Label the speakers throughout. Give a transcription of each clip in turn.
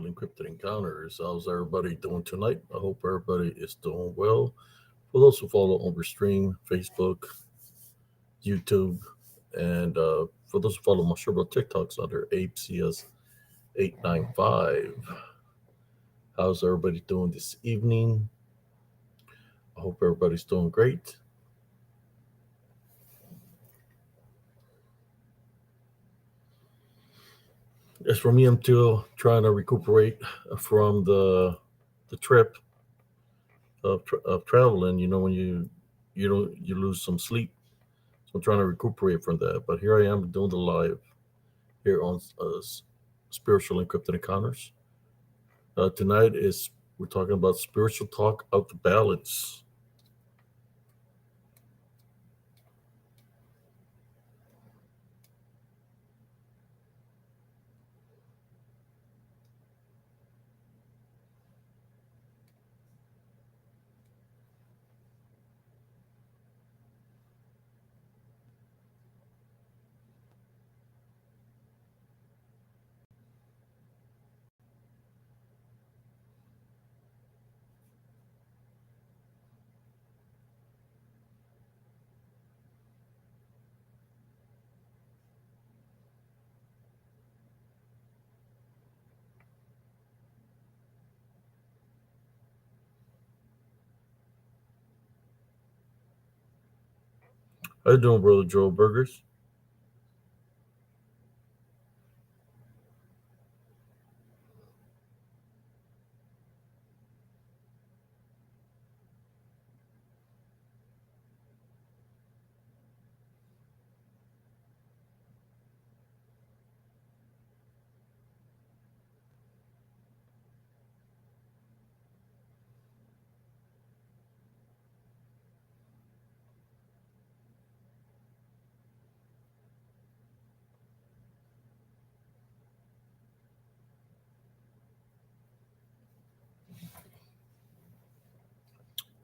Speaker 1: Encrypted Encounters. How's everybody doing tonight? I hope everybody is doing well. For those who follow Overstream, Facebook, YouTube, and for those who follow my show about TikToks under ApeCS895. How's everybody doing this evening? I hope everybody's doing great. As for me, I'm still trying to recuperate from the trip of traveling. You know, when you lose some sleep. So I'm trying to recuperate from that. But here I am doing the live here on Spiritual Encrypted Encounters. Tonight is we're talking about spiritual talk of the balance. How you doing, brother Joe Burgers?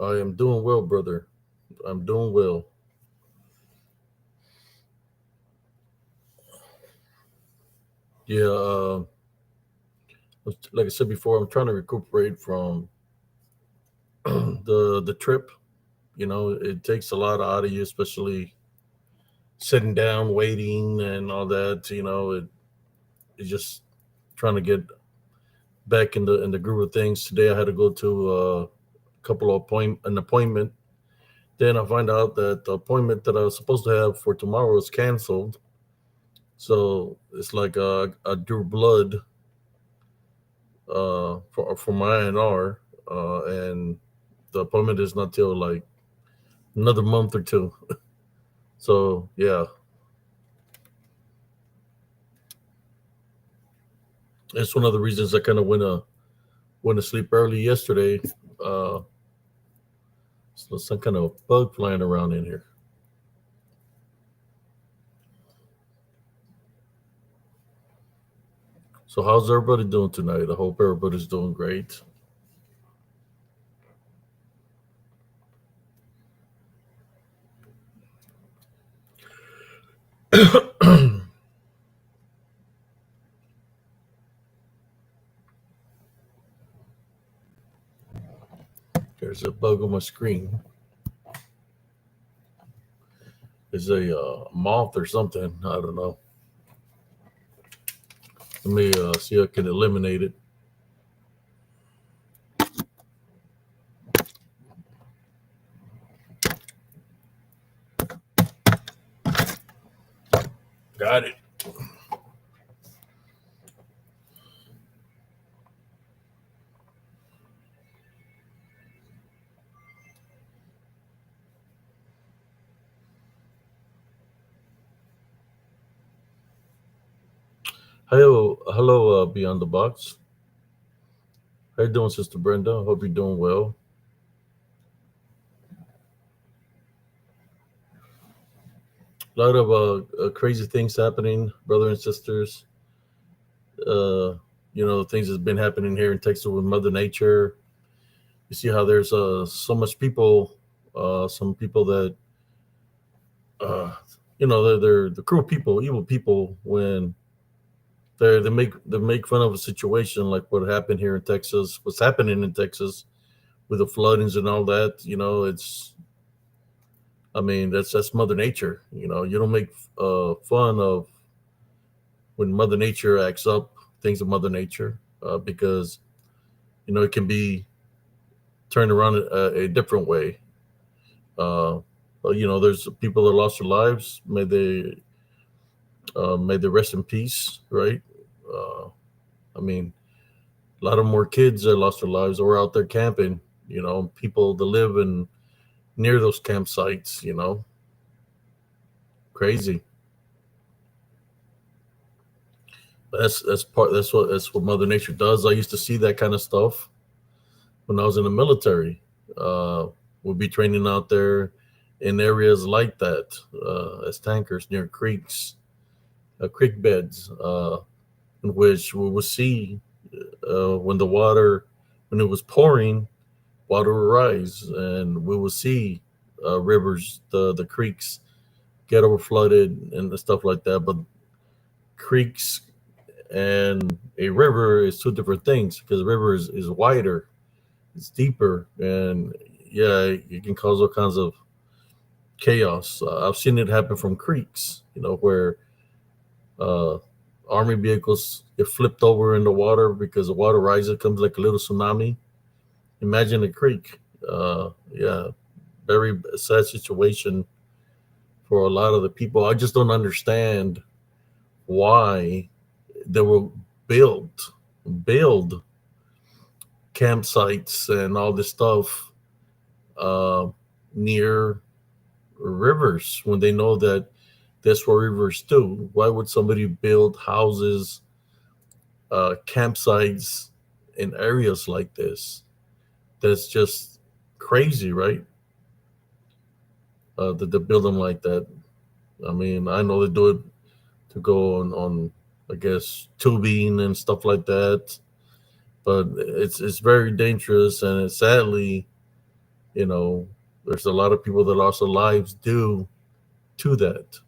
Speaker 1: I am doing well, brother. I'm doing well. Yeah, like I said before, I'm trying to recuperate from the trip. You know, it takes a lot out of you, especially sitting down, waiting, and all that. You know, it's just trying to get back in the groove of things. Today, I had to go to a couple of an appointment. Then I find out that the appointment that I was supposed to have for tomorrow is canceled. So it's like I drew blood for my INR, and the appointment is not till like another month or two. So yeah, it's one of the reasons I kind of went to sleep early yesterday. Uh, so some kind of bug flying around in here. So how's everybody doing tonight? I hope everybody's doing great. There's a bug on my screen. It's a moth or something. I don't know. Let me see if I can eliminate it. Got it. Hello, Beyond the Box. How you doing, Sister Brenda? Hope you're doing well. A lot of crazy things happening, brother and sisters. Uh, you know, things that's been happening here in Texas with Mother Nature. You see how there's so much people, some people that, uh, you know, they're the cruel people, evil people when They make fun of a situation like what happened here in Texas, what's happening in Texas with the floodings and all that. It's I mean that's Mother Nature. You don't make fun of when Mother Nature acts up, things of Mother Nature, because it can be turned around a different way. Uh, but there's people that lost their lives. May they rest in peace, right? Uh, I mean, a lot of more kids that lost their lives or out there camping. People that live in near those campsites. Crazy. But that's what Mother Nature does. I used to see that kind of stuff when I was in the military. Uh, we'll be training out there in areas like that as tankers near creeks, creek beds, in which we would see when when it was pouring, water would rise, and we would see rivers, the creeks get over flooded and stuff like that. But creeks and a river is two different things because a river is wider, it's deeper, and yeah, it can cause all kinds of chaos. I've seen it happen from creeks, where uh, army vehicles get flipped over in the water because the water rises, it comes like a little tsunami. Imagine a creek. Yeah, very sad situation for a lot of the people. I just don't understand why they will build campsites and all this stuff uh, near rivers when they know that that's what rivers do. Why would somebody build houses, campsites in areas like this? That's just crazy, right? That they build them like that. I mean, I know they do it to go on I guess, tubing and stuff like that. But it's very dangerous, and sadly, you know, there's a lot of people that lost their lives due to that.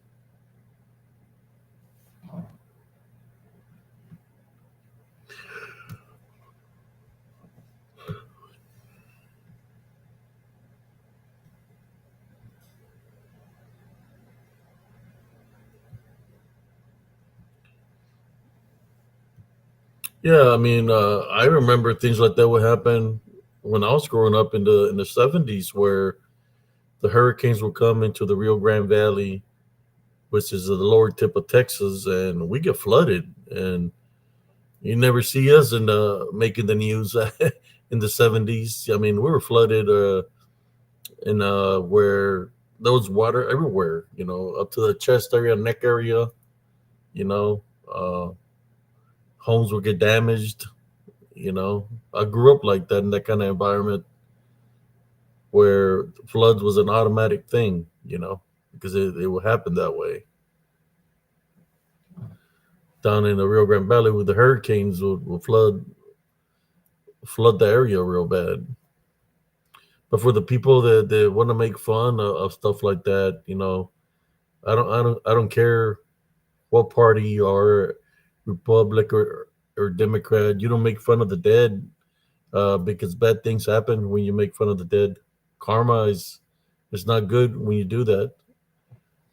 Speaker 1: Yeah, I mean, I remember things like that would happen when I was growing up in the 70s, where the hurricanes would come into the Rio Grande Valley, which is the lower tip of Texas, and we get flooded. And you never see us in the making the news in the 70s. I mean, we were flooded in where there was water everywhere. Up to the chest area, neck area. You know, uh, homes would get damaged. I grew up like that in that kind of environment where floods was an automatic thing. Because it would happen that way. Down in the Rio Grande Valley, with the hurricanes would flood the area real bad. But for the people that want to make fun of stuff like that, I don't care what party you are, Republic or Democrat. You don't make fun of the dead, because bad things happen when you make fun of the dead. Karma is not good when you do that.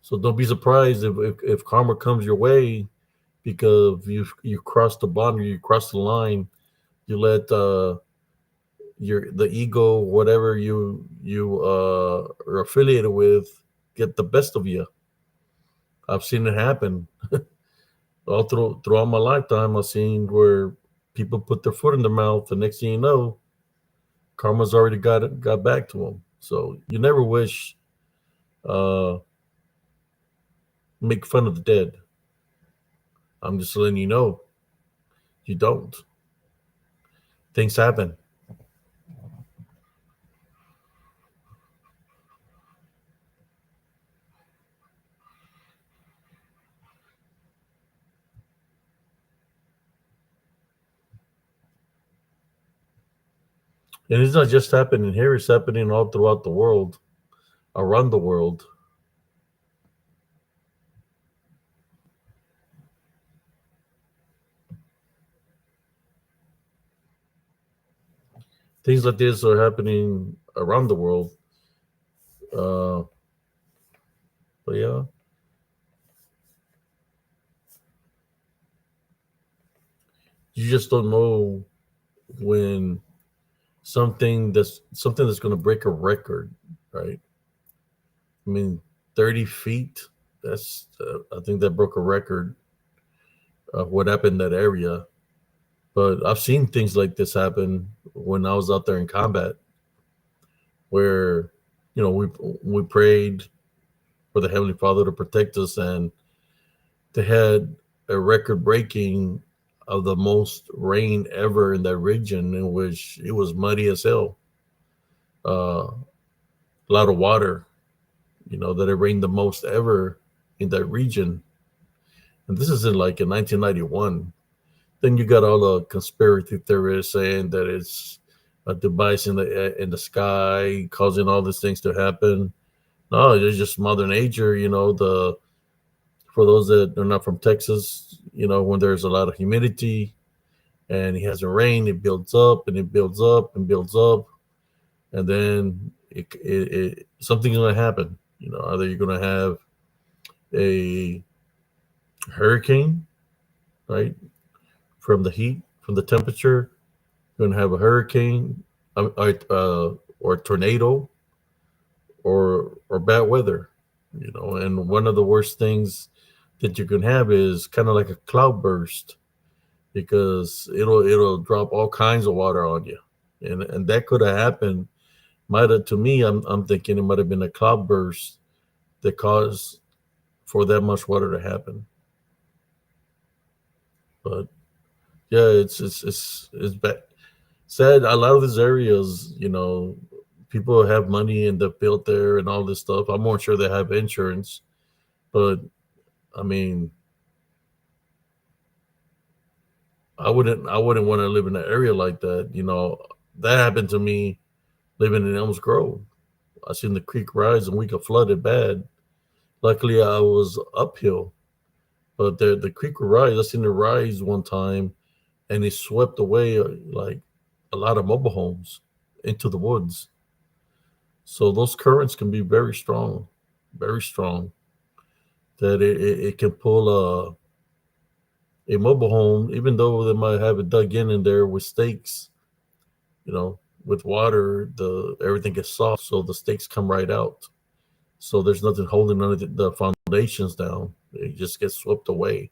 Speaker 1: So don't be surprised if karma comes your way because you cross the boundary, you cross the line, you let the ego, whatever you are affiliated with, get the best of you. I've seen it happen all throughout my lifetime. I've seen where people put their foot in their mouth. The next thing you know, karma's already got back to them. So you never wish uh, make fun of the dead. I'm just letting you know you don't. Things happen. And it's not just happening here, it's happening all throughout the world, around the world. things like this are happening around the world. Uh, but yeah, you just don't know when something that's going to break a record, right? I mean, 30 feet. That's I think that broke a record of what happened in that area. But I've seen things like this happen when I was out there in combat, where we prayed for the Heavenly Father to protect us, and they had a record breaking of the most rain ever in that region, in which it was muddy as hell. A lot of water, that it rained the most ever in that region. And this is in 1991. Then you got all the conspiracy theorists saying that it's a device in the sky causing all these things to happen. No, it's just Mother Nature. The for those that are not from Texas, when there's a lot of humidity and it hasn't rained, it builds up and it builds up and builds up, and then something's going to happen. Either you're going to have a hurricane, right, from the heat, from the temperature. You're going to have a hurricane, or a tornado, or bad weather. And one of the worst things that you can have is kind of like a cloud burst, because it'll drop all kinds of water on you, and that could have happened. Might have, to me, I'm thinking it might have been a cloud burst that caused for that much water to happen. But yeah, it's bad. Sad. A lot of these areas, people have money and they're built there and all this stuff. I'm more sure they have insurance, but I mean, I wouldn't want to live in an area like that. That happened to me living in Elms Grove. I seen the creek rise and we got flooded bad. Luckily, I was uphill, but the creek would rise. I seen it rise one time, and it swept away like a lot of mobile homes into the woods. So those currents can be very strong, very strong. That it can pull a mobile home, even though they might have it dug in there with stakes. With water, the everything gets soft, so the stakes come right out. So there's nothing holding none of the foundations down. It just gets swept away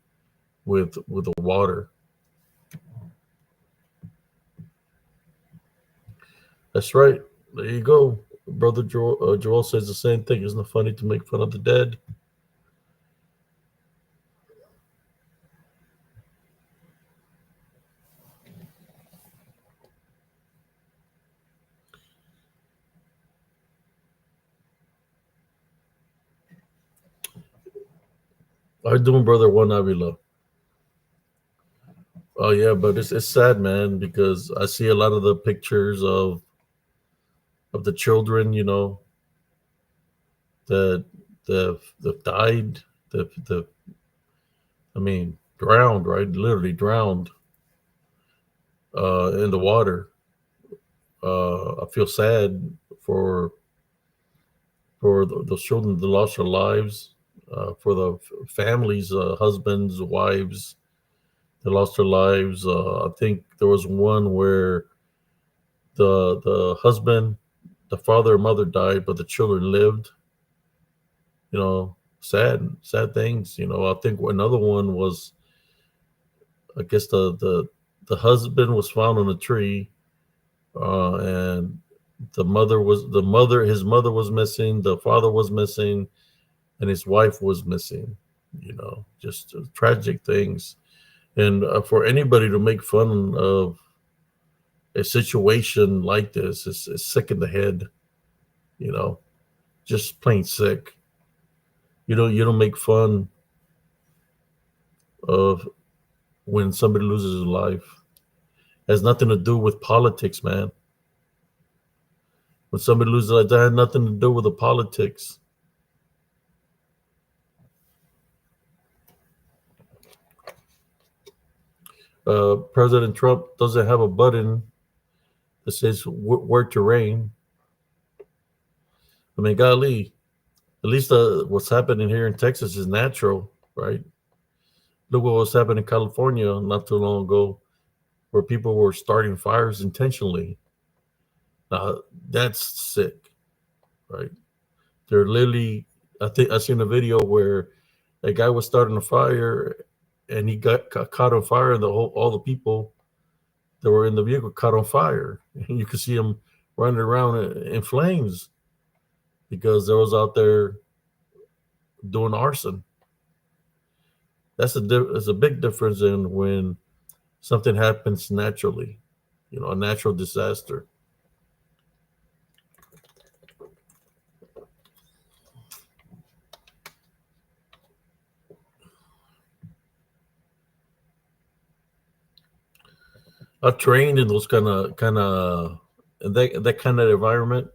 Speaker 1: with the water. That's right. There you go. Brother Joel says the same thing. Isn't it funny to make fun of the dead? How you doing, brother Juan Avila? Oh yeah, but it's sad, man, because I see a lot of the pictures of the children, that that died, the I mean, drowned, right? Literally drowned in the water. I feel sad for those children that lost their lives, for the families, husbands, wives that lost their lives. I think there was one where the husband, the father and mother died, but the children lived. Sad things. I think another one was, I guess the husband was found on a tree, and his mother was missing, the father was missing, and his wife was missing. Just tragic things. And for anybody to make fun of a situation like this is sick in the head. You know, just plain sick. You don't make fun of when somebody loses his life. It has nothing to do with politics, man. When somebody loses life, that had nothing to do with the politics. President Trump doesn't have a button that says where to rain. I mean, golly, at least what's happening here in Texas is natural, right? Look what was happening in California not too long ago, where people were starting fires intentionally. Now that's sick, right? They're literally. I think I seen a video where a guy was starting a fire, and he got caught on fire, and all the people that were in the vehicle caught on fire, and you could see him running around in flames because they was out there doing arson. That's a big difference in when something happens naturally, a natural disaster. I've trained in those kind of that kind of environment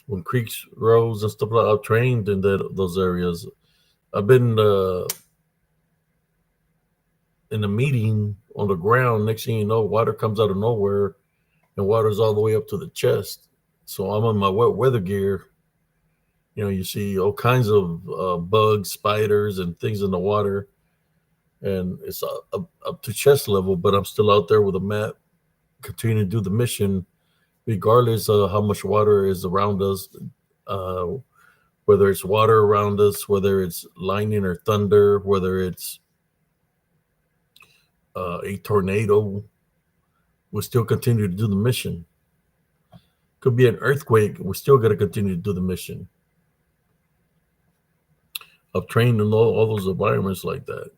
Speaker 1: when creeks rose and stuff like that. I've trained in those areas. I've been in a meeting on the ground. Next thing you know, water comes out of nowhere, and water's all the way up to the chest. So I'm on my wet weather gear. You see all kinds of bugs, spiders, and things in the water, and it's up to chest level. But I'm still out there with a mat, continuing to do the mission, regardless of how much water is around us. Uh, whether it's water around us, whether it's lightning or thunder, whether it's a tornado, we still continue to do the mission. Could be an earthquake, we're still going to continue to do the mission. I've trained in all those environments like that.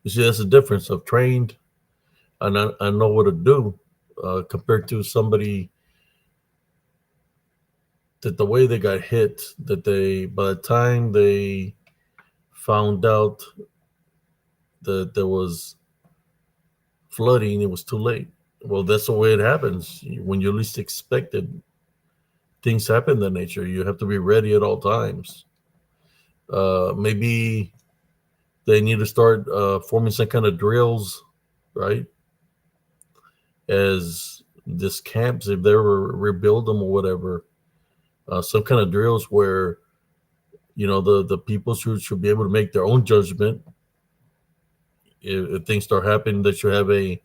Speaker 1: You see, that's the difference. I've trained and I know what to do compared to somebody that the way they got hit, that by the time they found out that there was flooding, it was too late. Well, that's the way it happens. When you least expect it, things happen in that nature. You have to be ready at all times. Maybe they need to start forming some kind of drills, right? As this camps, if they ever rebuild them or whatever, some kind of drills where the people should be able to make their own judgment. If things start happening, that you have a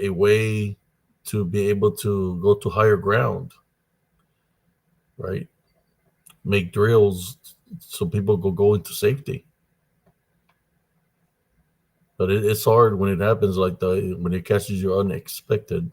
Speaker 1: way to be able to go to higher ground, right? Make drills so people go into safety. But it's hard when it happens like that, when it catches you unexpected.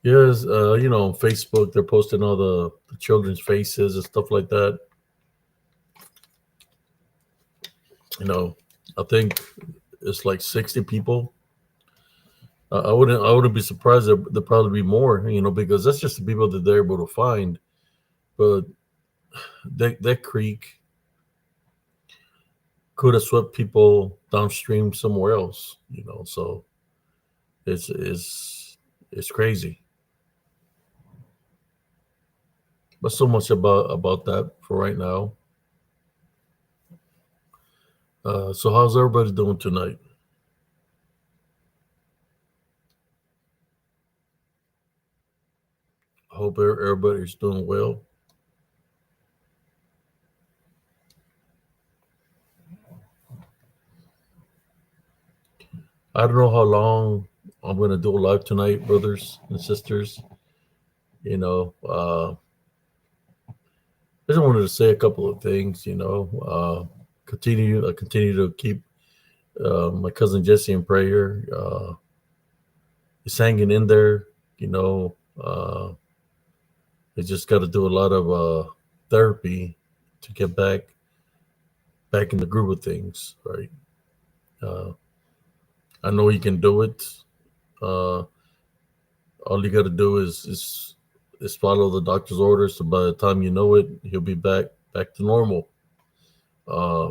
Speaker 1: Yes, on Facebook they're posting all the children's faces and stuff like that. I think it's like 60 people. I wouldn't be surprised that there'd probably be more, because that's just the people that they're able to find. But that creek could have swept people downstream somewhere else, so it's crazy. But so much about that for right now. So how's everybody doing tonight? I hope everybody's doing well. I don't know how long I'm going to do a live tonight, brothers and sisters. I just wanted to say a couple of things. Continue to keep my cousin Jesse in prayer. He's hanging in there. He just got to do a lot of therapy to get back in the groove of things, right? Uh, I know he can do it. Uh, all you got to do is follow the doctor's orders. So by the time you know it, he'll be back to normal. uh,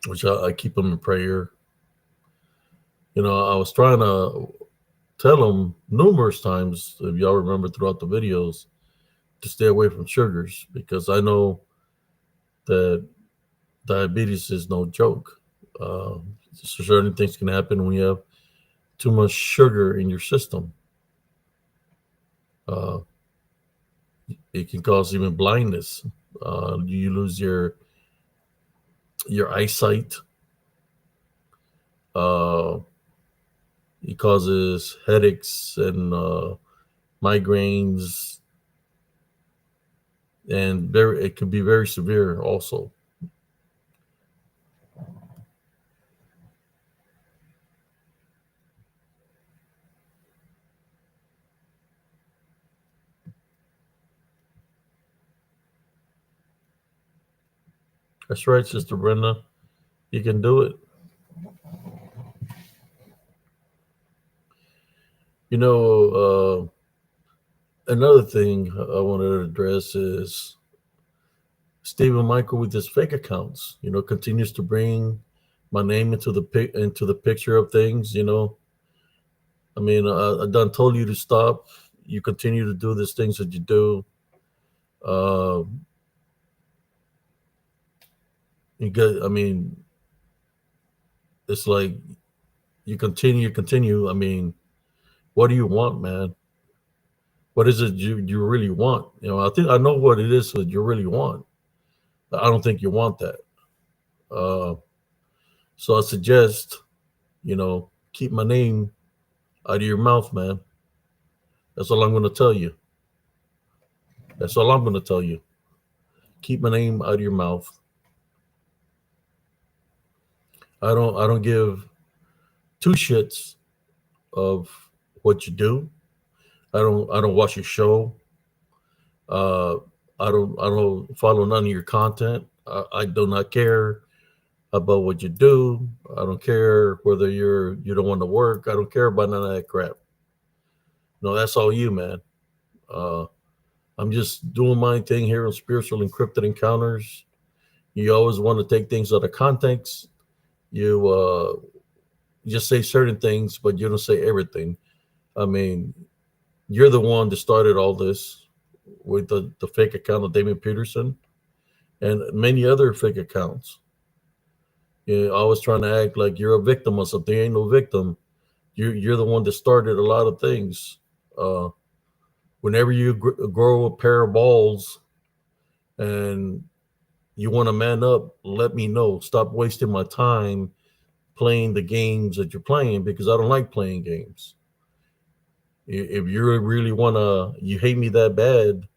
Speaker 1: which I keep him in prayer. I was trying to tell him numerous times, if y'all remember throughout the videos, to stay away from sugars because I know that diabetes is no joke. Uh, Certain things can happen when you have too much sugar in your system. Uh, it can cause even blindness. You lose your eyesight. Uh, it causes headaches and migraines, and it can be very severe also. That's right, Sister Brenda. You can do it. You know, another thing I wanted to address is Stephen Michael with his fake accounts. Continues to bring my name into the picture of things. I mean, I done told you to stop. You continue to do these things that you do. Uh, you get. I mean, it's like you continue. I mean, what do you want, man? What is it you really want? I think I know what it is that you really want. I don't think you want that. Uh, so I suggest, keep my name out of your mouth, man. That's all I'm going to tell you. That's all I'm going to tell you. Keep my name out of your mouth. I don't give two shits of what you do. I don't watch your show. Uh, I don't follow none of your content. I do not care about what you do. I don't care whether you don't want to work. I don't care about none of that crap. No, that's all you, man. Uh, I'm just doing my thing here on Spiritual Encrypted Encounters. You always want to take things out of context. You just say certain things, but you don't say everything. I mean, you're the one that started all this with the fake account of Damien Peterson and many other fake accounts. You're always trying to act like you're a victim of something. You ain't no victim. You're the one that started a lot of things. Uh, Whenever you grow a pair of balls and you want to man up, let me know. Stop wasting my time playing the games that you're playing because I don't like playing games. If you really you hate me that bad,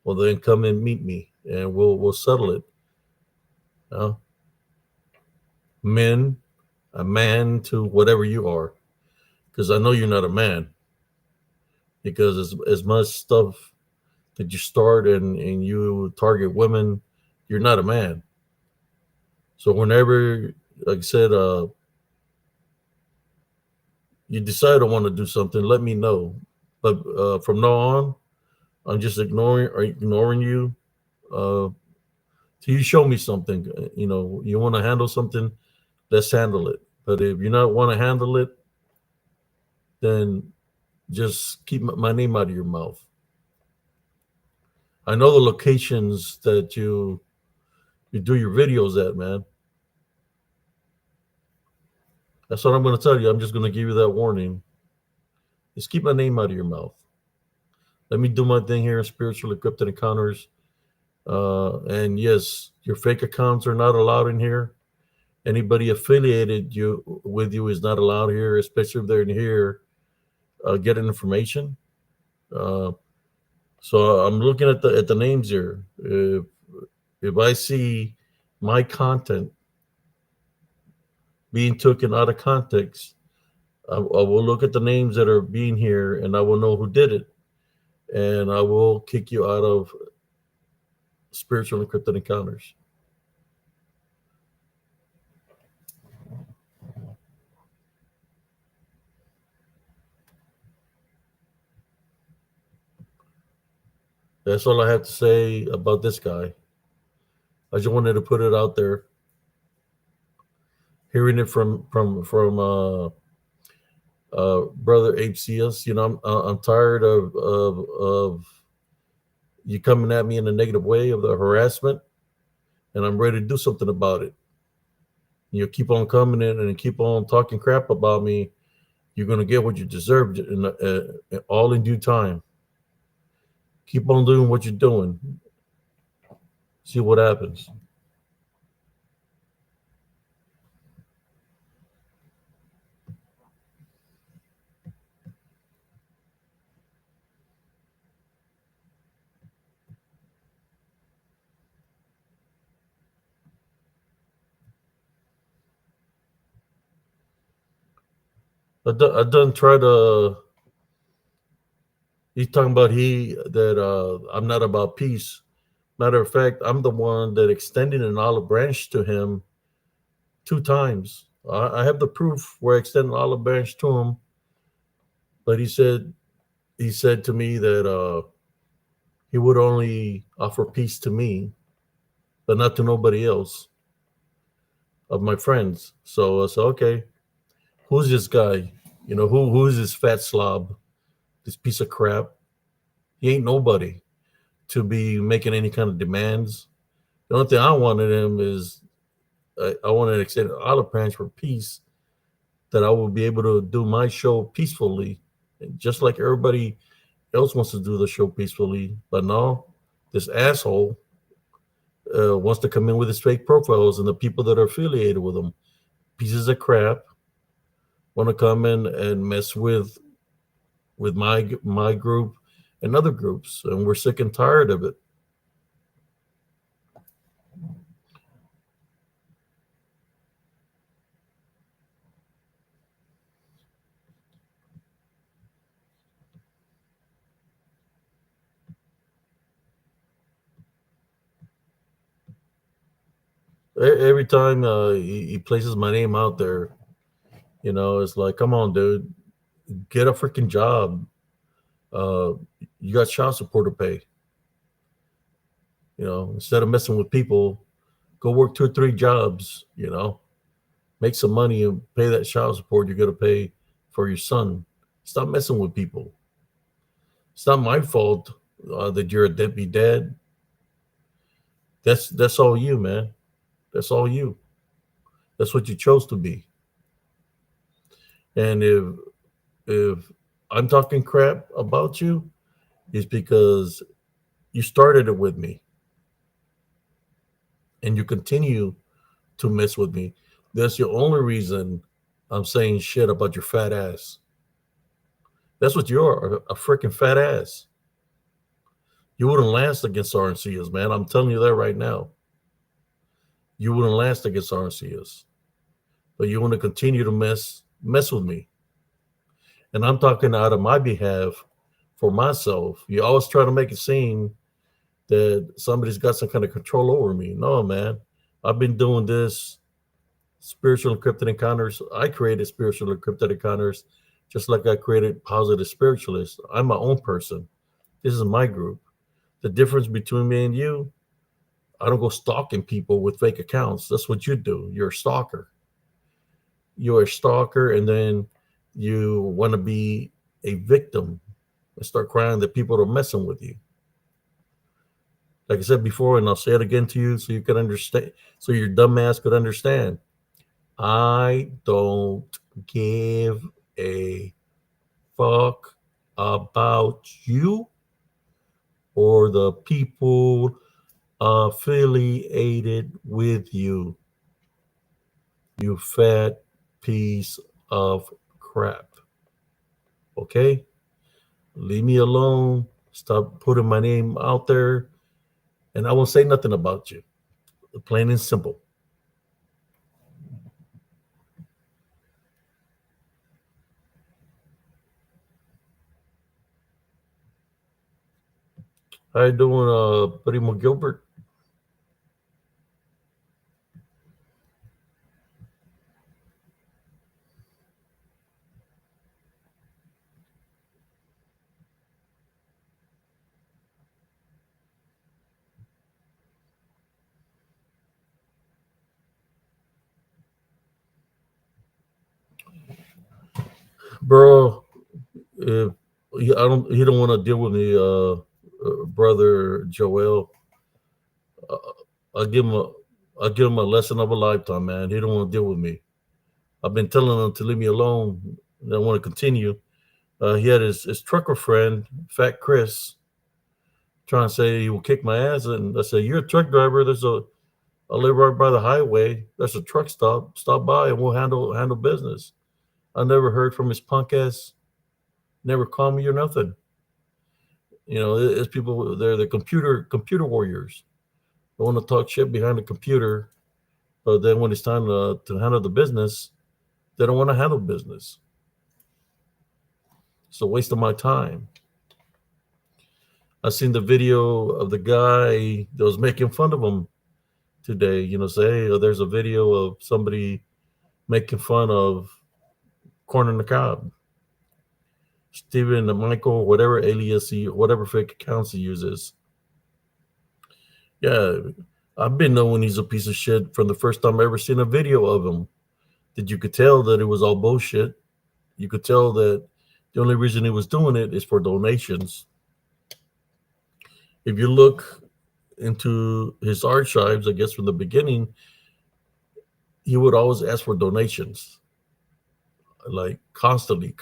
Speaker 1: well then come and meet me and we'll settle it. Uh, Men, a man to whatever you are, because I know you're not a man. Because as much stuff that you start and you target women, you're not a man. So whenever, like I said, you decide I want to do something, let me know. But from now on, I'm just ignoring you. Uh, till you show me something. You want to handle something, let's handle it. But if you not want to handle it, then just keep my name out of your mouth. I know the locations that you do your videos at, man. That's what I'm going to tell you. I'm just going to give you that warning. Just keep my name out of your mouth. Let me do my thing here in Spiritual Encrypted Encounters. And yes, your fake accounts are not allowed in here. Anybody affiliated with you is not allowed here, especially if they're in here getting information. Uh, so I'm looking at the names here. If I see my content being taken out of context, I will look at the names that are being here, and I will know who did it, and I will kick you out of Spiritual Encrypted Encounters. That's all I have to say about this guy. I just wanted to put it out there. Hearing it from brother HCS, I'm tired of you coming at me in a negative way of the harassment, and I'm ready to do something about it. You keep on coming in and keep on talking crap about me. You're gonna get what you deserve all in due time. Keep on doing what you're doing. See what happens. I done try to. He's talking about he that I'm not about peace. Matter of fact, I'm the one that extended an olive branch to him 2 times. I have the proof where I extended an olive branch to him, but he said to me that he would only offer peace to me, but not to nobody else of my friends. So I said, okay, who's this guy? Who's this fat slob? This piece of crap. He ain't nobody to be making any kind of demands. The only thing I wanted him is I wanted to extend an olive branch for peace, that I will be able to do my show peacefully, just like everybody else wants to do the show peacefully. But no, this asshole wants to come in with his fake profiles and the people that are affiliated with him, pieces of crap, want to come in and mess with my group and other groups, and we're sick and tired of it. Every time he places my name out there, it's like, come on, dude, get a freaking job. Uh, you got child support to pay. Instead of messing with people, go work 2 or 3 jobs. Make some money and pay that child support you're gonna pay for your son. Stop messing with people. It's not my fault that you're a deadbeat dad. That's all you, man. That's all you. That's what you chose to be. And if I'm talking crap about you, it's because you started it with me and you continue to mess with me. That's your only reason I'm saying shit about your fat ass. That's what you are, a freaking fat ass. You wouldn't last against RNCs, man. I'm telling you that right now. You wouldn't last against RNCs. But you want to continue to mess with me. And I'm talking out of my behalf for myself. You always try to make it seem that somebody's got some kind of control over me. No, man. I've been doing this spiritual encrypted encounters. I created spiritual encrypted encounters just like I created positive spiritualists. I'm my own person. This is my group. The difference between me and you, I don't go stalking people with fake accounts. That's what you do. You're a stalker. You're a stalker, and then you want to be a victim and start crying that people are messing with you. Like I said before, and I'll say it again to you so you can understand, so your dumb ass could understand. I don't give a fuck about you or the people affiliated with you, you fat piece of crap. Okay? Leave me alone. Stop putting my name out there, and I won't say nothing about you. Plain and simple. How you doing, Primo Gilbert? bro. If he don't want to deal with me, brother Joel. Uh, I'll give him a, I'll give him a lesson of a lifetime, man. He don't want to deal with me. I've been telling him to leave me alone. I want to continue. He had his trucker friend, Fat Chris, trying to say he will kick my ass, and I said, "You're a truck driver. I live right by the highway. There's a truck stop. Stop by, and we'll handle business." I never heard from his punk ass. Never called me or nothing. It's people. They're the computer warriors. They want to talk shit behind the computer, but then when it's time to handle the business, they don't want to handle business. It's a waste of my time. I seen the video of the guy that was making fun of him today. Say, hey, there's a video of somebody making fun of Corner the Cob, Stephen Michael, whatever alias whatever fake accounts he uses. Yeah, I've been knowing he's a piece of shit from the first time I ever seen a video of him. That you could tell that it was all bullshit. You could tell that the only reason he was doing it is for donations. If you look into his archives, I guess from the beginning, he would always ask for donations, like constantly.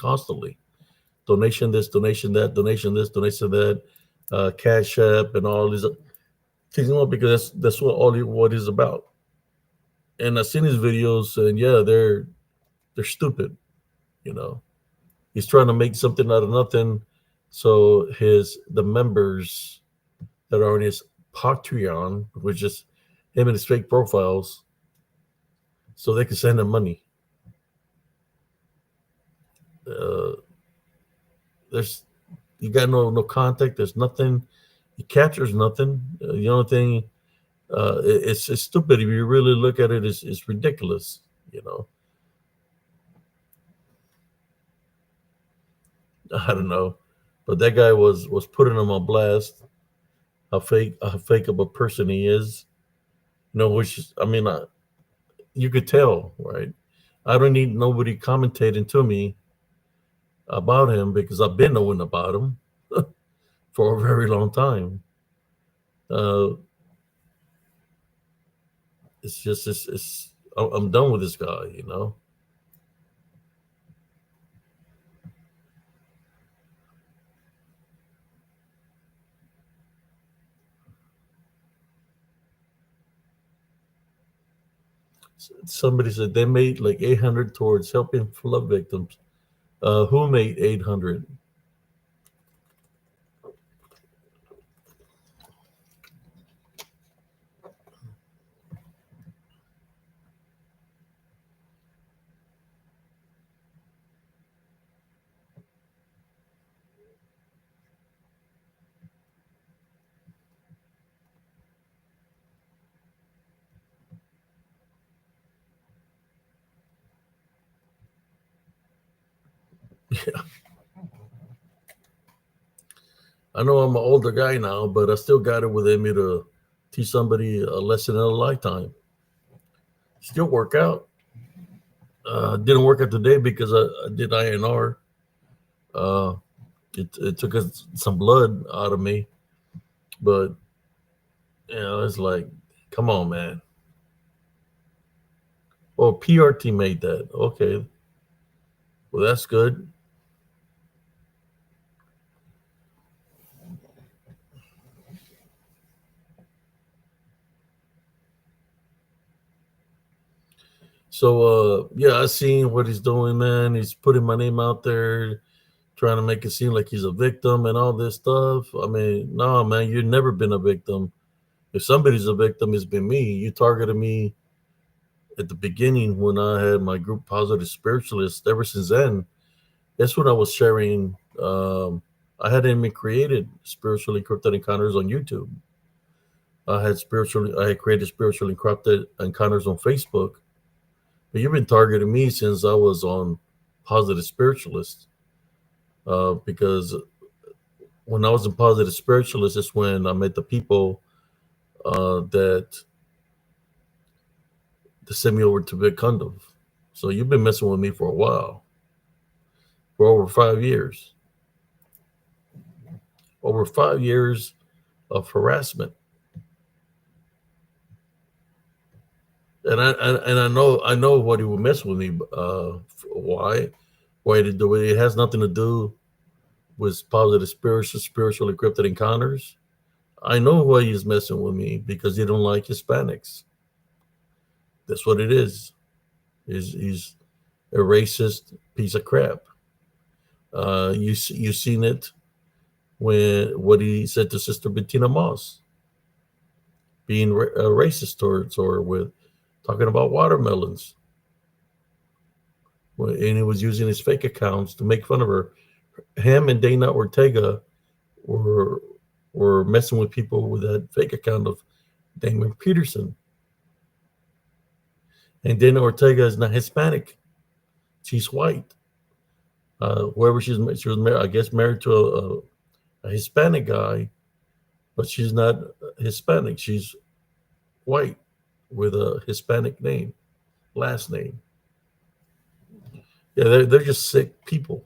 Speaker 1: Donation this, donation that, donation this, donation that, Cash App, and all these things, because that's what he's about. And I've seen his videos, and yeah, they're stupid. You know, he's trying to make something out of nothing, so the members that are on his Patreon, which is him and his fake profiles, so they can send him money. Uh, there's you got no contact. There's nothing. He captures nothing. The only thing, it's stupid if you really look at it. It's ridiculous. You know, I don't know, but that guy was putting him on blast. How fake of a person he is. Which is, I mean, you could tell, right? I don't need nobody commentating to me about him because I've been knowing about him for a very long time. Uh, it's just I'm done with this guy. Somebody said they made like 800 towards helping flood victims. Who made 800? Yeah, I know I'm an older guy now, but I still got it within me to teach somebody a lesson in a lifetime. Still work out. Didn't work out today because I did INR. Uh, it took some blood out of me, but it's like, come on, man. Oh, PRT made that. Okay, well that's good. So yeah, I seen what he's doing, man. He's putting my name out there, trying to make it seem like he's a victim and all this stuff. I mean, no, man, you've never been a victim. If somebody's a victim, it's been me. You targeted me at the beginning when I had my group Positive Spiritualist. Ever since then, that's when I was sharing. I hadn't even created Spiritually Encrypted Encounters on YouTube. I had created Spiritually Encrypted Encounters on Facebook. But you've been targeting me since I was on Positive Spiritualist. Because when I was in Positive Spiritualist, is when I met the people that sent me over to Vic Kundov. So you've been messing with me for a while. for over 5 years. Over 5 years of harassment. And I know what he would mess with me. Why? Why did do it? It has nothing to do with positive spiritual encrypted encounters. I know why he's messing with me because he don't like Hispanics. That's what it is. He's a racist piece of crap. You seen it when what he said to Sister Bettina Moss, being racist towards or with talking about watermelons, and he was using his fake accounts to make fun of her. Him and Dana Ortega were were messing with people with that fake account of Damon Peterson. And Dana Ortega is not Hispanic; she's white. Whoever she was married, I guess, married to a Hispanic guy, but she's not Hispanic. She's white with a Hispanic name, last name. Yeah, they're just sick people.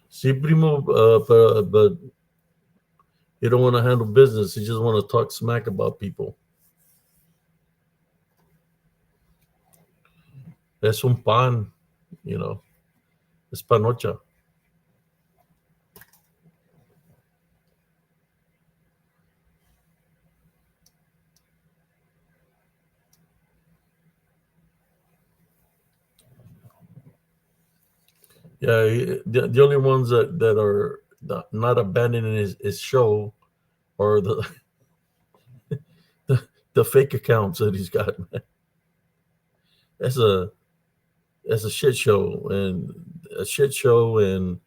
Speaker 1: See, primo, but you don't want to handle business. You just want to talk smack about people. Es un pan, you know. Es panocha. Yeah, the only ones that are not abandoning his show are the fake accounts that he's got. That's a that's a shit show, and a shit show, and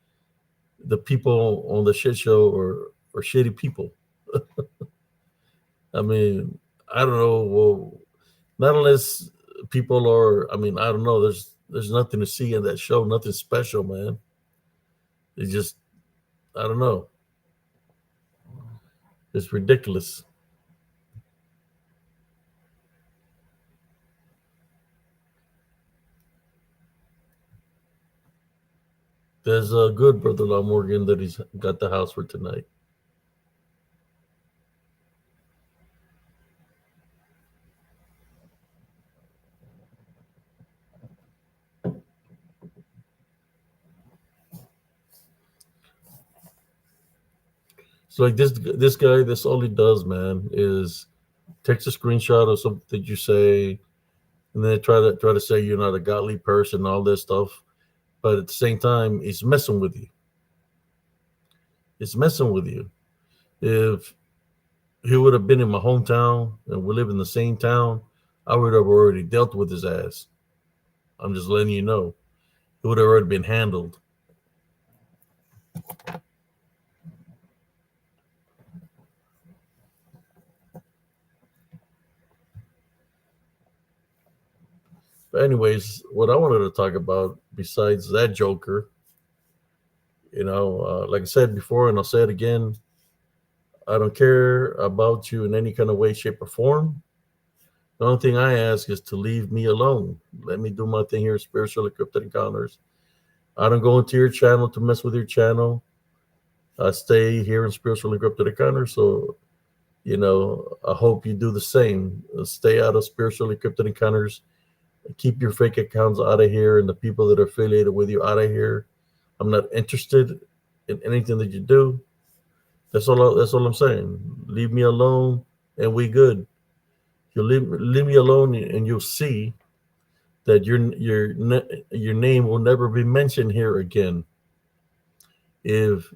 Speaker 1: the people on the shit show are shitty people. I mean, I don't know. Well, not unless people are. I mean, I don't know. There's nothing to see in that show. Nothing special, man. It's just I don't know. It's ridiculous. There's a good brother Law Morgan that he's got the house for tonight. So like this guy, this all he does, man, is takes a screenshot of something that you say, and then try to say you're not a godly person, all this stuff. But at the same time, he's messing with you. It's messing with you. If he would have been in my hometown and we live in the same town, I would have already dealt with his ass. I'm just letting you know. It would have already been handled. But anyways, what I wanted to talk about besides that Joker, like I said before, and I'll say it again, I don't care about you in any kind of way, shape, or form. The only thing I ask is to leave me alone. Let me do my thing here, spiritual encrypted encounters. I don't go into your channel to mess with your channel. I stay here in spiritual encrypted encounters. So, I hope you do the same. Stay out of spiritual encrypted encounters. Keep your fake accounts out of here and the people that are affiliated with you out of here. I'm not interested in anything that you do. That's all I'm saying. Leave me alone and we good. You leave me alone and you'll see that your name will never be mentioned here again. If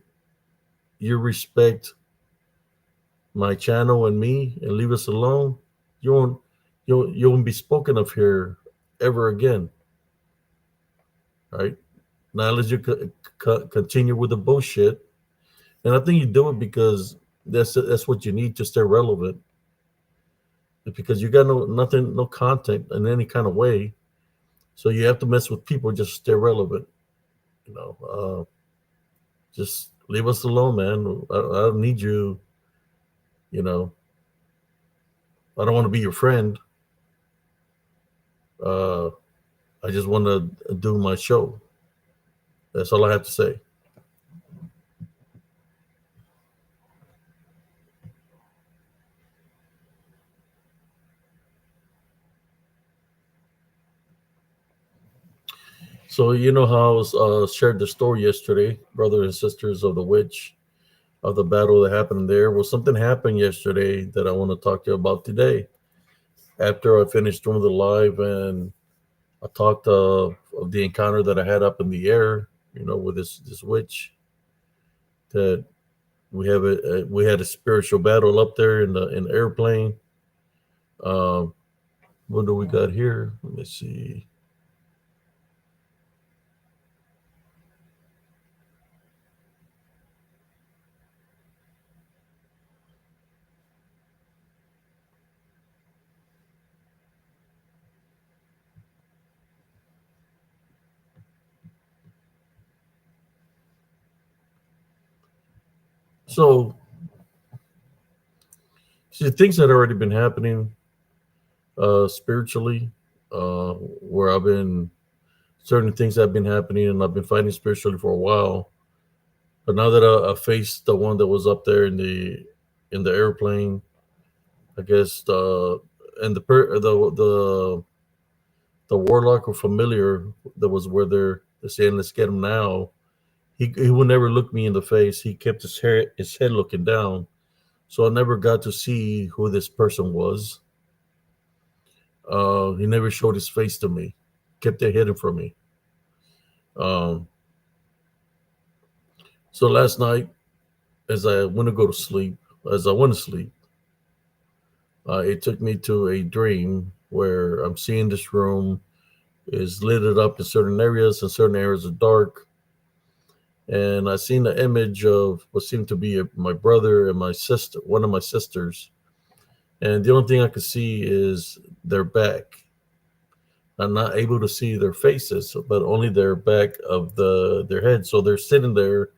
Speaker 1: you respect my channel and me and leave us alone, you won't you won't be spoken of here ever again. Right? Now, unless you continue with the bullshit, and I think you do it because that's what you need to stay relevant. Because you got no nothing, no content in any kind of way. So you have to mess with people just to stay relevant. You know, just leave us alone, man. I don't need you. You know, I don't want to be your friend. Uh, I just want to do my show. That's all I have to say. So you know how I was, shared the story yesterday, brothers and sisters of the witch, of the battle that happened there. Well, something happened yesterday that I want to talk to you about today. After I finished doing the live and I talked of the encounter that I had up in the air, with this witch, that we had a spiritual battle up there in the airplane. Um, what do we got here? Let me see. So, see, things that already been happening spiritually, where I've been certain things have been happening, and I've been fighting spiritually for a while. But now that I faced the one that was up there in the airplane, I guess and the warlock or familiar that was where they're saying let's get him now. He would never look me in the face. He kept his head looking down, so I never got to see who this person was. He never showed his face to me, kept it hidden from me. Um, so last night, as I went to go to sleep, as I went to sleep, it took me to a dream where I'm seeing this room is lit up in certain areas, and certain areas are dark. And I seen the image of what seemed to be my brother and my sister, one of my sisters. And the only thing I could see is their back. I'm not able to see their faces, but only their back of their head. So they're sitting there,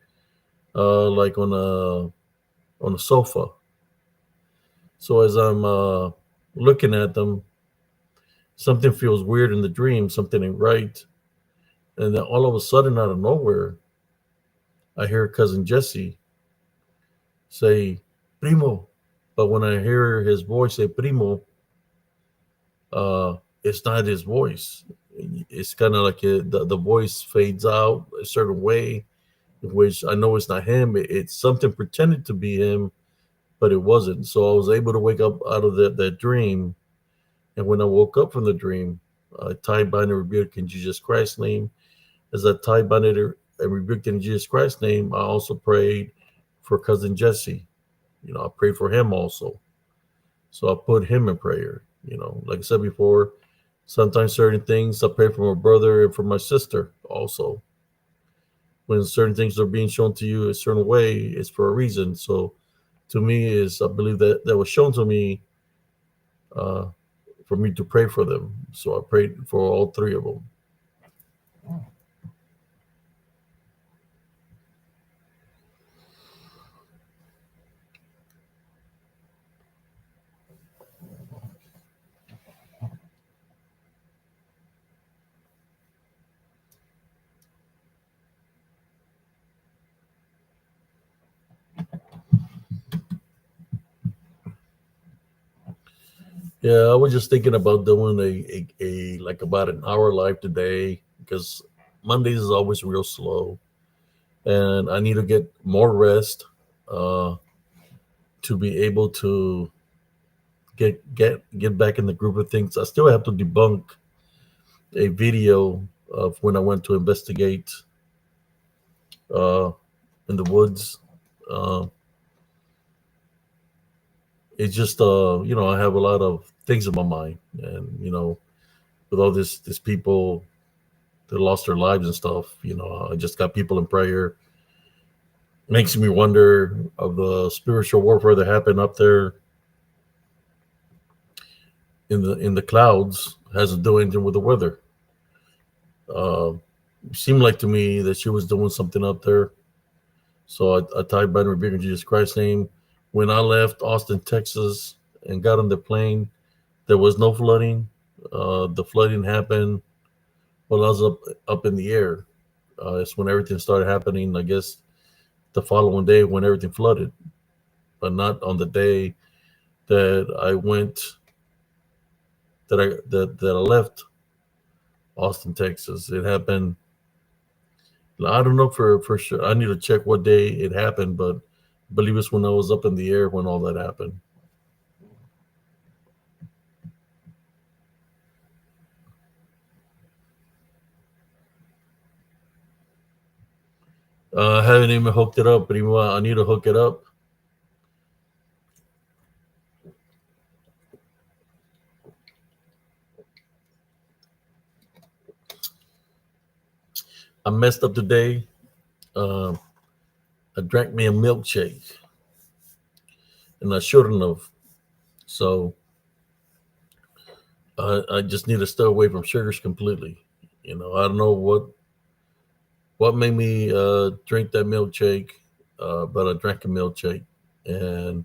Speaker 1: like on a sofa. So as I'm looking at them, something feels weird in the dream. Something ain't right. And then all of a sudden, out of nowhere, I hear cousin Jesse say "primo," but when I hear his voice say "primo," it's not his voice. It's kind of like the voice fades out a certain way, which I know it's not him. It's something pretended to be him, but it wasn't. So I was able to wake up out of that dream. And when I woke up from the dream, I tied, bind, and rebuked in Jesus Christ's name. As I tied, bind, and rebuked in Jesus Christ's name, I also prayed for cousin Jesse. I prayed for him also. So I put him in prayer. Like I said before, sometimes certain things I pray for my brother and for my sister also. When certain things are being shown to you a certain way, it's for a reason. So to me, is I believe that was shown to me uh, for me to pray for them. So I prayed for all three of them. Yeah, I was just thinking about doing a like about an hour live today because Mondays is always real slow, and I need to get more rest uh, to be able to get back in the group of things. I still have to debunk a video of when I went to investigate uh, in the woods. Uh, it's just I have a lot of things in my mind, and with all this people that lost their lives and stuff. I just got people in prayer. Makes me wonder of the spiritual warfare that happened up there in the clouds. Has to do anything with the weather. Uh, seemed like to me that she was doing something up there. So I tied by the rebuke in Jesus Christ's name. When I left Austin, Texas, and got on the plane, there was no flooding. The flooding happened while I was up in the air. It's when everything started happening. I guess the following day when everything flooded, but not on the day that I went that I left Austin, Texas. It happened. I don't know for sure. I need to check what day it happened, but I believe it's when I was up in the air when all that happened. I haven't even hooked it up, but even I need to hook it up. I messed up today. Uh, I drank me a milkshake, and I shouldn't have. So I just need to stay away from sugars completely. I don't know what made me drink that milkshake, but I drank a milkshake, and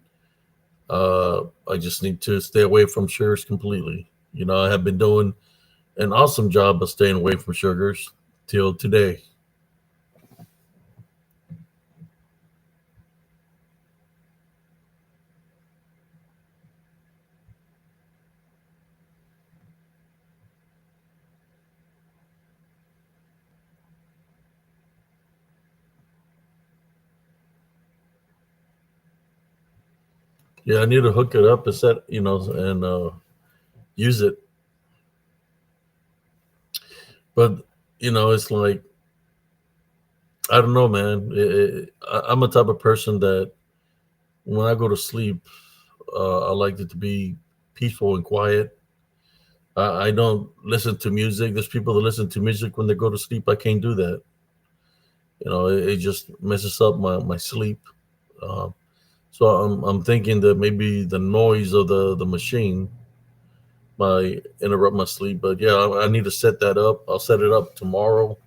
Speaker 1: I just need to stay away from sugars completely. I have been doing an awesome job of staying away from sugars till today. Yeah, I need to hook it up and and use it. But it's like I don't know, man. I'm a type of person that when I go to sleep, I like it to be peaceful and quiet. I don't listen to music. There's people that listen to music when they go to sleep. I can't do that. It just messes up my sleep. Uh, so I'm thinking that maybe the noise of the machine might interrupt my sleep. But yeah, I need to set that up. I'll set it up tomorrow.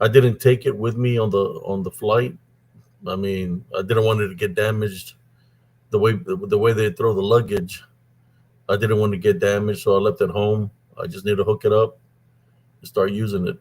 Speaker 1: I didn't take it with me on the flight. I mean, I didn't want it to get damaged the way they throw the luggage. I didn't want to get damaged, so I left it home. I just need to hook it up and start using it.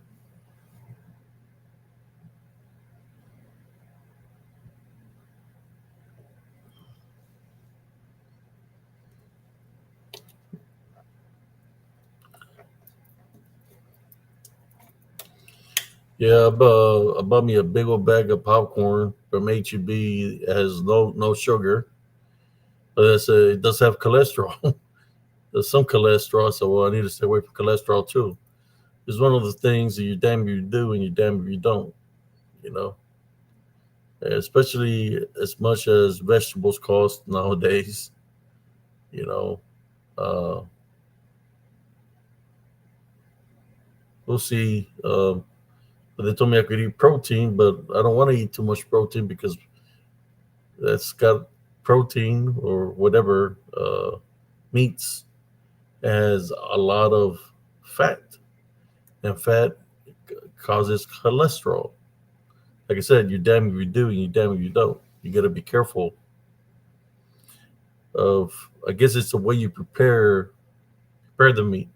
Speaker 1: Yeah, I bought me a big old bag of popcorn from HEB. It has no sugar, but it does have cholesterol. There's some cholesterol, so well, I need to stay away from cholesterol too. It's one of the things that you damn if you do and you damn if you don't. You know, Especially as much as vegetables cost nowadays. You know, uh, we'll see. But they told me I could eat protein, but I don't want to eat too much protein because that's got protein or whatever meats has a lot of fat, and fat causes cholesterol. Like I said, you damn if you do, and you damn if you don't. You got to be careful of. I guess it's the way you prepare the meat.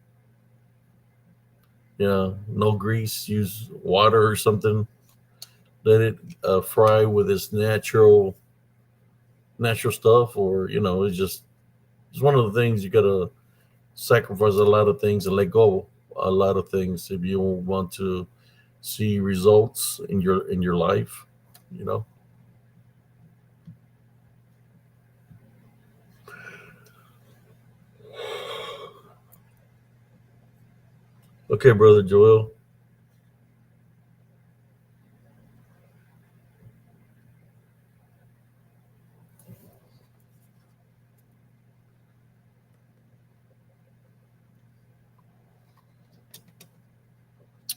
Speaker 1: No grease. Use water or something. Let it fry with its natural stuff, or it's one of the things you got to sacrifice a lot of things and let go a lot of things if you want to see results in your life. You know. Okay, brother Joel,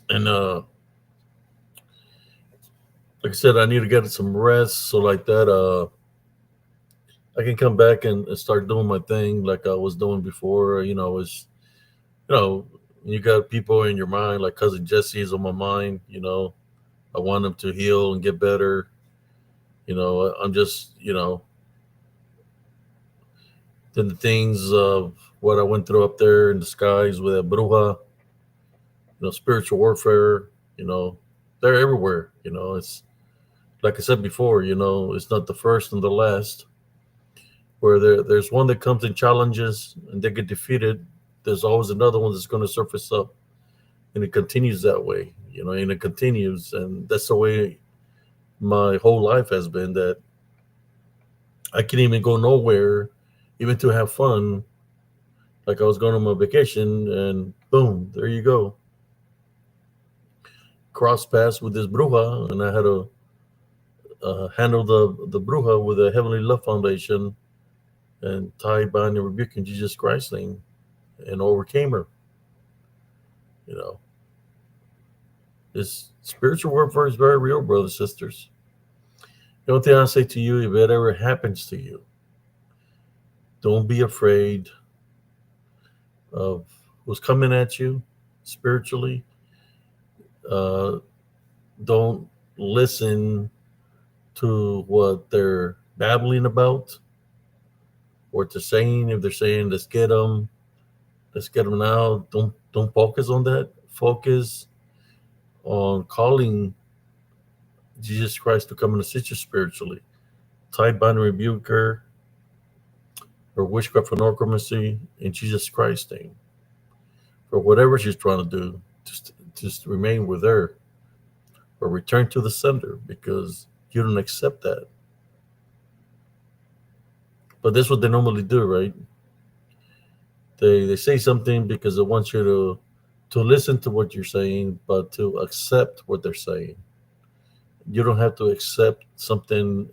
Speaker 1: and like I said, I need to get some rest so like that. I can come back and start doing my thing like I was doing before. It's you know You got people in your mind, like cousin Jesse is on my mind. I want him to heal and get better. I'm just, then the things of what I went through up there in the skies with that bruja, spiritual warfare, you know, they're everywhere. It's like I said before, it's not the first and the last. Where there's one that comes in challenges and they get defeated, there's always another one that's going to surface up, and it continues that way, and it continues, and that's the way my whole life has been. That I can't even go nowhere, even to have fun. Like I was going on my vacation, and boom, there you go, cross paths with this bruja, and I had to handle the bruja with a Heavenly Love Foundation and tie, bind, and rebuke in Jesus Christ's name, and overcame her. You know, this spiritual warfare is very real, brothers and sisters. The only thing I say to you, if it ever happens to you, don't be afraid of what's coming at you spiritually. Uh, don't listen to what they're babbling about or to saying. If they're saying, let's get them now. Don't focus on that. Focus on calling Jesus Christ to come and assist you spiritually. Tie, bind, and rebuke her or witchcraft and necromancy in Jesus Christ's name. For whatever she's trying to do, just remain with her or return to the sender, because you don't accept that. But that's what they normally do, right? They say something because they want you to listen to what you're saying, but to accept what they're saying. You don't have to accept something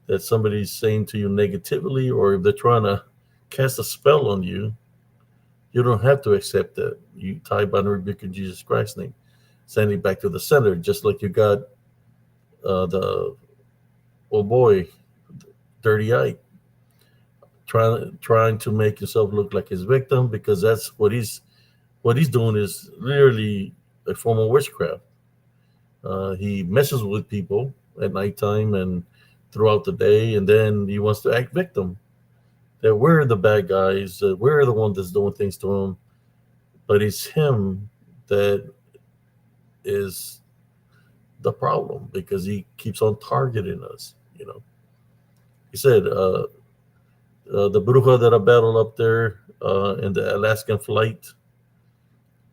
Speaker 1: that somebody's saying to you negatively, or if they're trying to cast a spell on you, you don't have to accept that. You tie, bind, and rebuke in Jesus Christ's name, send it back to the center, just like you got the oh boy, Dirty Ike, trying to make himself look like his victim, because that's what he's doing is literally a form of witchcraft. He messes with people at nighttime and throughout the day, and then he wants to act victim. That we're the bad guys, that we're the one that's doing things to him, but it's him that is the problem, because he keeps on targeting us. He said, the bruja that I battled up there in the Alaskan flight,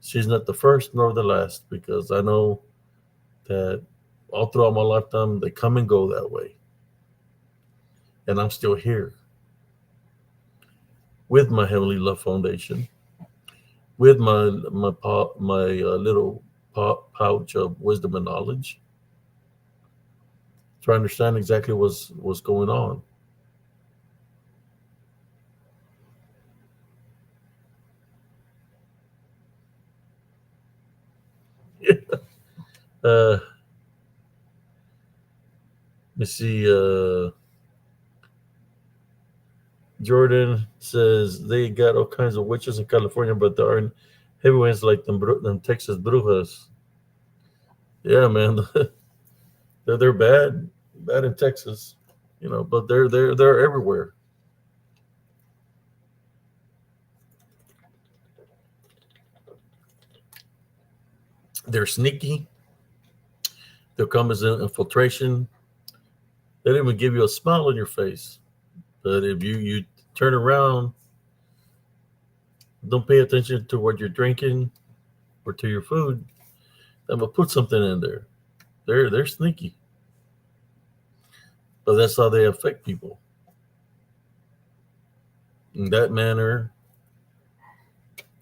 Speaker 1: she's not the first nor the last, because I know that all throughout my lifetime they come and go that way, and I'm still here with my Heavenly Love Foundation, with my little pouch of wisdom and knowledge, to understand exactly what's going on. Let me see. Jordan says they got all kinds of witches in California, but there aren't heavy ones like them Texas brujas. Yeah, man, they're bad in Texas, but they're everywhere. They're sneaky. They'll come as an infiltration. They don't even give you a smile on your face. But if you turn around, don't pay attention to what you're drinking or to your food, I'm gonna put something in there. They're sneaky, but that's how they affect people. In that manner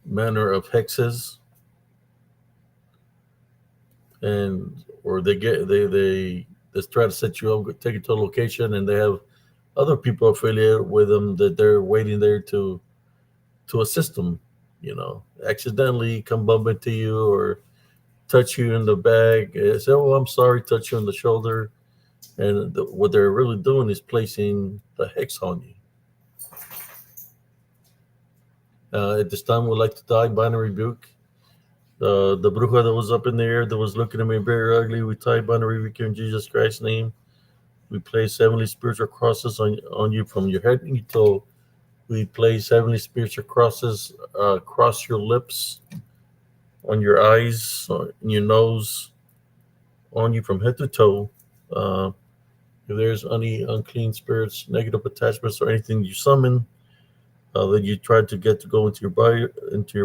Speaker 1: of hexes, and or they just try to set you up, take you to a location, and they have other people affiliated with them that they're waiting there to assist them. Accidentally come bump into you or touch you in the back. Say, "Oh, I'm sorry," touch you on the shoulder, and what they're really doing is placing the hex on you. At this time, we'd like to die, bind, and rebuke The bruja that was up in the air that was looking at me very ugly, we tie bind and rebuke you in Jesus Christ's name. We place heavenly spiritual crosses on you from your head and your toe. We place heavenly spiritual crosses across your lips, on your eyes, on your nose, on you from head to toe. Uh, if there's any unclean spirits, negative attachments, or anything you summon that you tried to get to go into your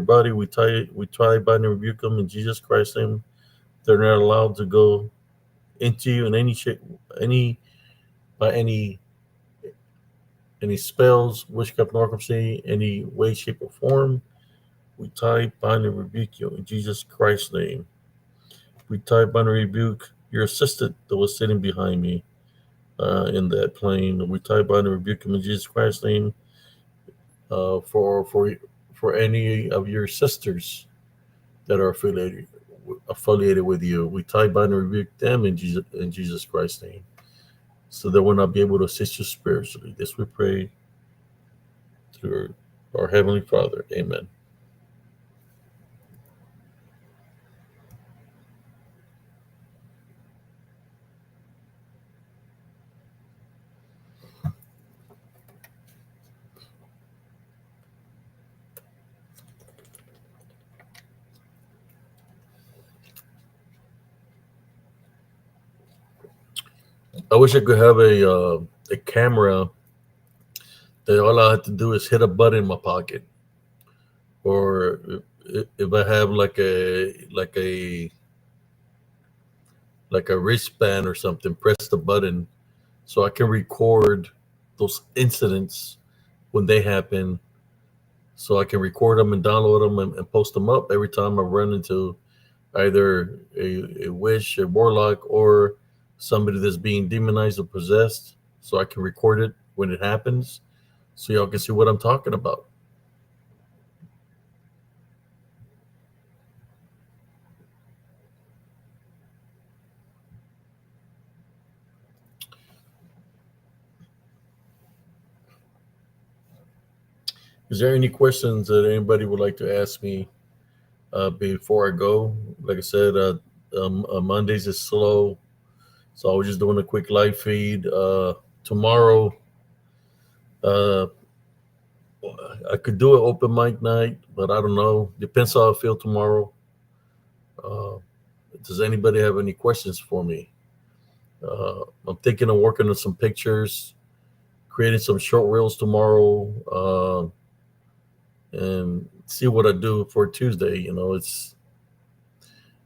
Speaker 1: body, we try, bind, and rebuke them in Jesus Christ's name. They're not allowed to go into you in any shape, any by any spells, witchcraft, narcolepsy, any way, shape, or form. We tie, bind, and rebuke you in Jesus Christ's name. We tie, bind, and rebuke your assistant that was sitting behind me in that plane. We tie, bind, and rebuke him in Jesus Christ's name uh, for for for any of your sisters that are affiliated with you. We tie, bind, and rebuke them in Jesus Christ's name, so they will not be able to assist you spiritually. This we pray through our Heavenly Father. Amen. I wish I could have a camera that all I have to do is hit a button in my pocket, or if I have like a wristband or something, press the button so I can record those incidents when they happen, so I can record them and download them and post them up every time I run into either a witch, a warlock, or somebody that's being demonized or possessed, so I can record it when it happens, so y'all can see what I'm talking about. Is there any questions that anybody would like to ask me before I go? Like I said, Mondays is slow, so I was just doing a quick live feed. Tomorrow, uh, I could do an open mic night, but I don't know. Depends how I feel tomorrow. Uh, does anybody have any questions for me? I'm thinking of working on some pictures, creating some short reels tomorrow, and see what I do for Tuesday. It's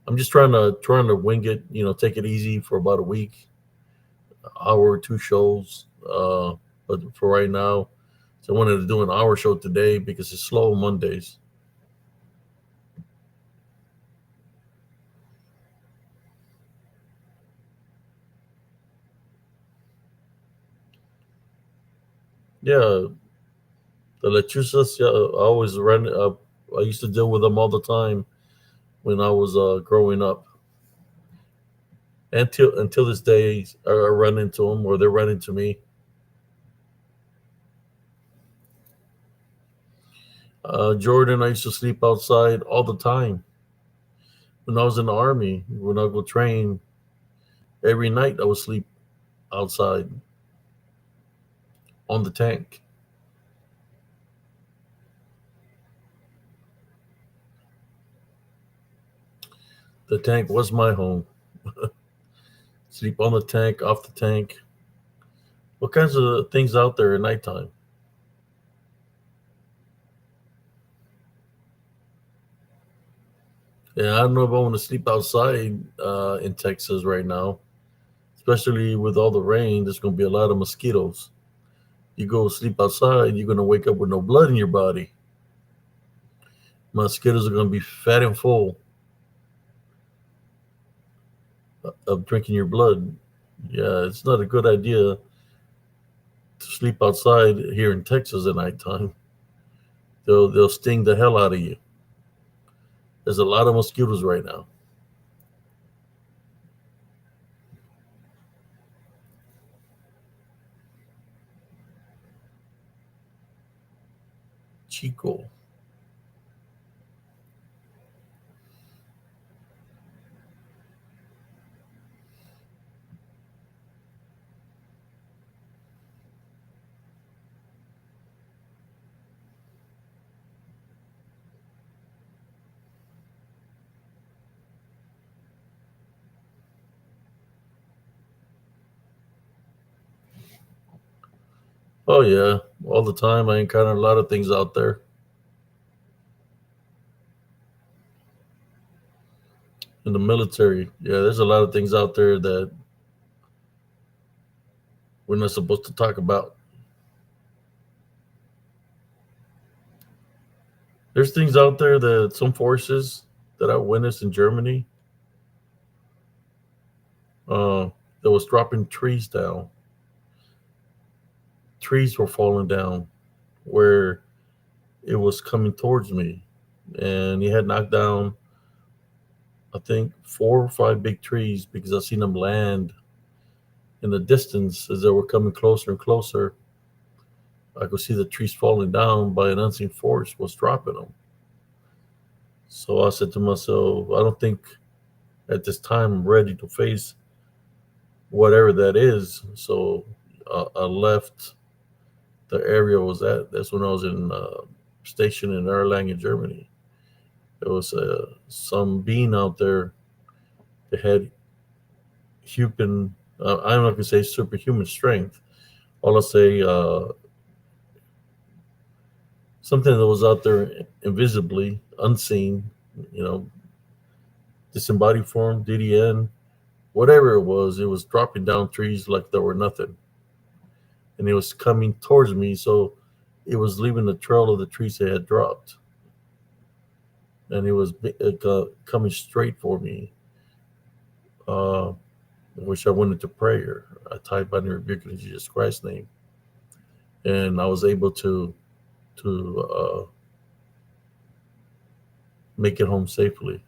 Speaker 1: I'm just trying to wing it. Take it easy for about a week, hour or two shows. But for right now, so I wanted to do an hour show today because it's slow Mondays. Yeah, the lechuzas. Yeah, I always run. I used to deal with them all the time when I was growing up. Until this day, I run into them or they run into me. Jordan, I used to sleep outside all the time when I was in the army. When I go train every night, I would sleep outside on the tank. The tank was my home. Sleep on the tank, off the tank. What kinds of things out there at nighttime? Yeah, I don't know if I want to sleep outside in Texas right now, especially with all the rain. There's going to be a lot of mosquitoes. You go sleep outside, you're going to wake up with no blood in your body. Mosquitoes are going to be fat and full of drinking your blood. Yeah, it's not a good idea to sleep outside here in Texas at nighttime. They'll sting the hell out of you. There's a lot of mosquitoes right now. Chico. Oh yeah, all the time. I encounter a lot of things out there in the military. Yeah, there's a lot of things out there that we're not supposed to talk about. There's things out there that some forces that I witnessed in Germany uh, that was dropping trees down. Trees were falling down where it was coming towards me, and he had knocked down, I think, 4 or 5 big trees because I seen them land in the distance as they were coming closer and closer. I could see the trees falling down by an unseen force was dropping them. So I said to myself, I don't think at this time I'm ready to face whatever that is. So I left the area I was at. That's when I was in stationed in Erlangen, Germany. There was some being out there that had human, I'm not going to say superhuman strength. All I'll say, something that was out there invisibly, unseen, you know, disembodied form, DDN, whatever it was dropping down trees like there were nothing. And it was coming towards me. So it was leaving the trail of the trees it had dropped. And it was coming straight for me, uh, which I went into prayer. I typed by the rebuke in Jesus Christ's name. And I was able to make it home safely.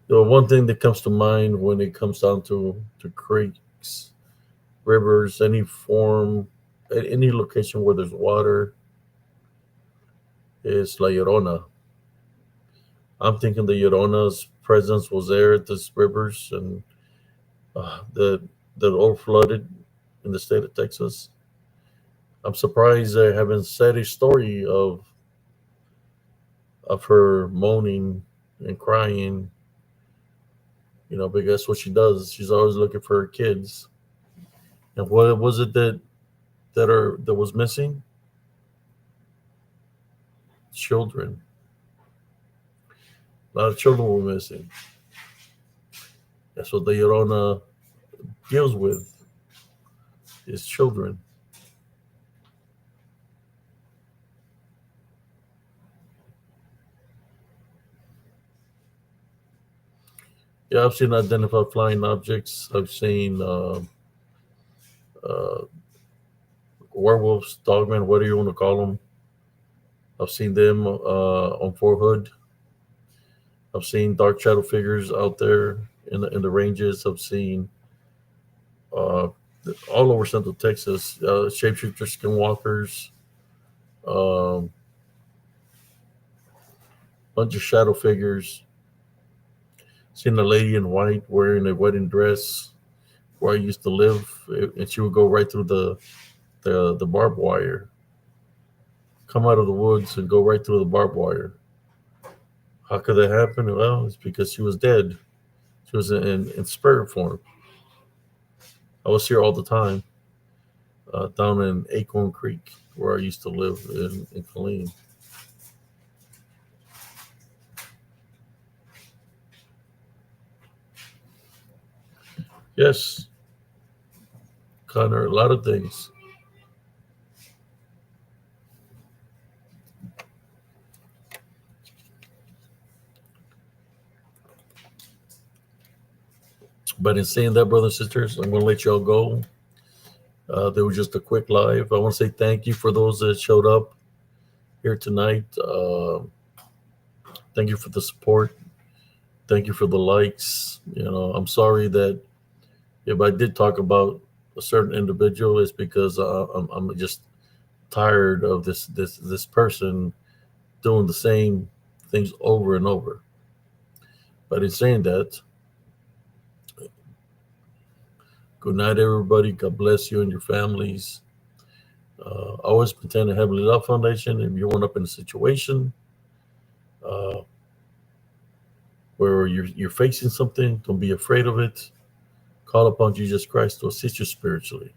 Speaker 1: The one thing that comes to mind when it comes down to creeks, rivers, any form, any location where there's water is La Llorona. I'm thinking the Llorona's presence was there at these rivers and that all flooded in the state of Texas. I'm surprised they haven't said a story of her moaning and crying, because that's what she does. She's always looking for her kids. And what was it that was missing? Children. A lot of children were missing. That's what the Llorona deals with is children. Yeah, I've seen identified flying objects. I've seen uh, werewolves, dogmen, whatever you want to call them. I've seen them on Fort Hood. I've seen dark shadow figures out there in the ranges. I've seen uh, all over Central Texas, shapeshifter skinwalkers, um, bunch of shadow figures. Seen a lady in white wearing a wedding dress where I used to live, and she would go right through the barbed wire, come out of the woods and go right through the barbed wire. How could that happen? Well, it's because she was dead. She was in spirit form. I was here all the time, down in Acorn Creek, where I used to live in Killeen. Yes, Connor, a lot of things. But in saying that, brothers and sisters, I'm going to let y'all go. There was just a quick live. I want to say thank you for those that showed up here tonight. Thank you for the support. Thank you for the likes. I'm sorry that if I did talk about a certain individual, it's because I'm just tired of this person doing the same things over and over. But in saying that, good night, everybody. God bless you and your families. Always pretend a Heavenly Love Foundation. If you're up in a situation uh, where you're facing something, don't be afraid of it. Call upon Jesus Christ to assist you spiritually.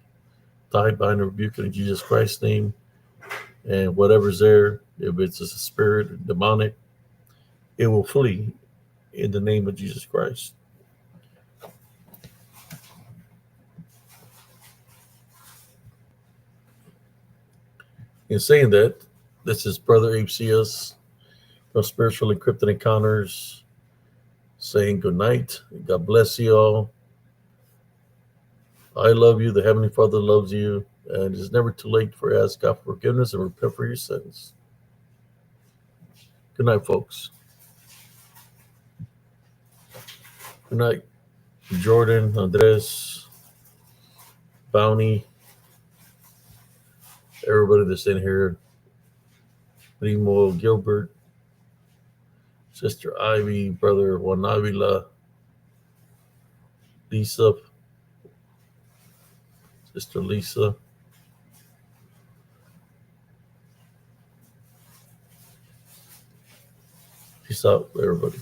Speaker 1: Die, bind, and rebuke it in Jesus Christ's name. And whatever's there, if it's a spirit, demonic, it will flee in the name of Jesus Christ. In saying that, this is Brother HCS from Spiritual Encrypted Encounters saying good night. God bless you all. I love you. The Heavenly Father loves you. And it's never too late for ask God for forgiveness and repent for your sins. Good night, folks. Good night, Jordan, Andres, Bounty, everybody that's in here. Primo, Gilbert, Sister Ivy, Brother Juan Avila, Lisa, Sister Lisa. Peace out, everybody.